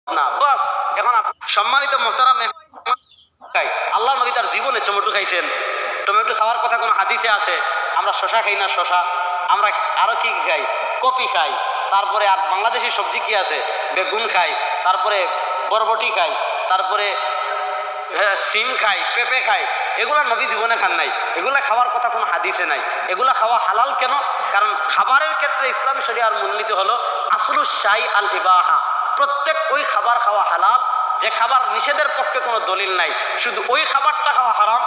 না বাস। এখন সম্মানিত মোহতারাম, আল্লাহ নবী তার জীবনে টমেটো খাইছেন। টমেটো খাওয়ার কথা কোনো হাদিসে আছে? আমরা শশা খাই না? শশা আমরা আরো কি খাই? কপি খাই। তারপরে আর বাংলাদেশি সবজি কি আছে? বেগুন খাই, তারপরে বরবটি খাই, তারপরে সিম খাই, পেঁপে খাই। এগুলা নবী জীবনে খান নাই। এগুলা খাওয়ার কথা কোনো হাদিসে নাই। এগুলা খাওয়া হালাল কেন? কারণ খাবারের ক্ষেত্রে ইসলামী শরিয়ার মূলনীতি হলো আসলুস শাই আল ইবাহা। প্রত্যেক ওই খাবার খাওয়া হালাল যে খাবার নিষেধের পক্ষে কোনো দলিল নাই। শুধু ওই খাবারটা খাওয়া হারাম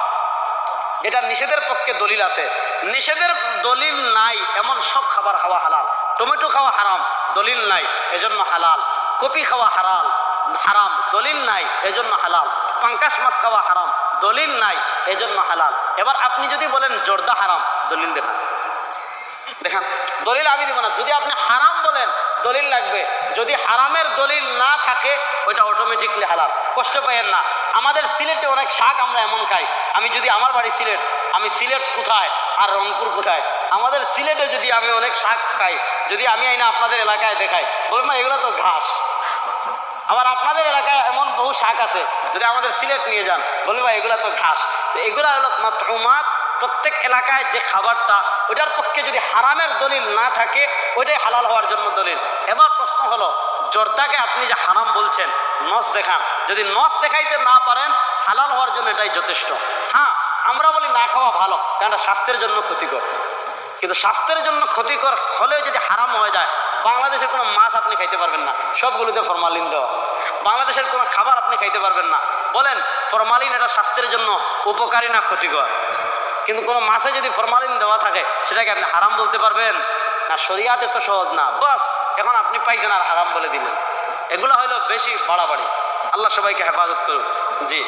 যেটা নিষেধের পক্ষে দলিল আছে। নিষেধের দলিল নাই এমন সব খাবার খাওয়া হালাল। টমেটো খাওয়া হারাম, দলিল নাই, এজন্য হালাল। কপি খাওয়া হারাম, দলিল নাই, এজন্য হালাল। পাঙ্কাশ মাছ খাওয়া হারাম, দলিল নাই, এজন্য হালাল। এবার আপনি যদি বলেন জর্দা হারাম, দলিল দেখান। দলিল আমি দিব না। যদি আপনি হারাম বলেন দলিল লাগবে। যদি হারামের দলিল না থাকে ওইটা অটোমেটিকলি হালাল। কষ্ট পাইয়েন না। আমাদের সিলেটে অনেক শাক আমরা এমন খাই। আমি যদি আমার বাড়ি সিলেট, আমি সিলেট কোথায় আর রংপুর কোথায়? আমাদের সিলেটে যদি আমি অনেক শাক খাই, যদি আমি আইনা আপনাদের এলাকায় দেখাই, বলবেন এগুলো তো ঘাস। আবার আপনাদের এলাকায় এমন বহু শাক আছে, যদি আমাদের সিলেট নিয়ে যান, বলবেন এগুলো তো ঘাস। তো এগুলা হলো মাতউমাত। প্রত্যেক এলাকায় যে খাবারটা, ওইটার পক্ষে যদি হারামের দলিল না থাকে ওইটাই হালাল হওয়ার জন্য দলিল। এবার প্রশ্ন হলো, জর্দাকে আপনি যে হারাম বলছেন, নস দেখান। যদি নস দেখাইতে না পারেন, হালাল হওয়ার জন্য এটাই যথেষ্ট। হ্যাঁ, আমরা বলি না খাওয়া ভালো, কারণ এটা স্বাস্থ্যের জন্য ক্ষতিকর। কিন্তু স্বাস্থ্যের জন্য ক্ষতিকর হলেও যদি হারাম হয়ে যায়, বাংলাদেশের কোনো মাছ আপনি খাইতে পারবেন না, সবগুলোতে ফরমালিন দেওয়া। বাংলাদেশের কোনো খাবার আপনি খাইতে পারবেন না। বলেন ফরমালিন এটা স্বাস্থ্যের জন্য উপকারী না ক্ষতিকর? কিন্তু কোনো মাছে যদি ফরমালিন দেওয়া থাকে, সেটাকে আপনি হারাম বলতে পারবেন না? শরিয়াতে তো সহজ না। বাস, এখন আপনি পাইছেন আর হারাম বলে দিলেন। এগুলো হলো বেশি বাড়াবাড়ি। আল্লাহ সবাইকে হেফাজত করুন। জি।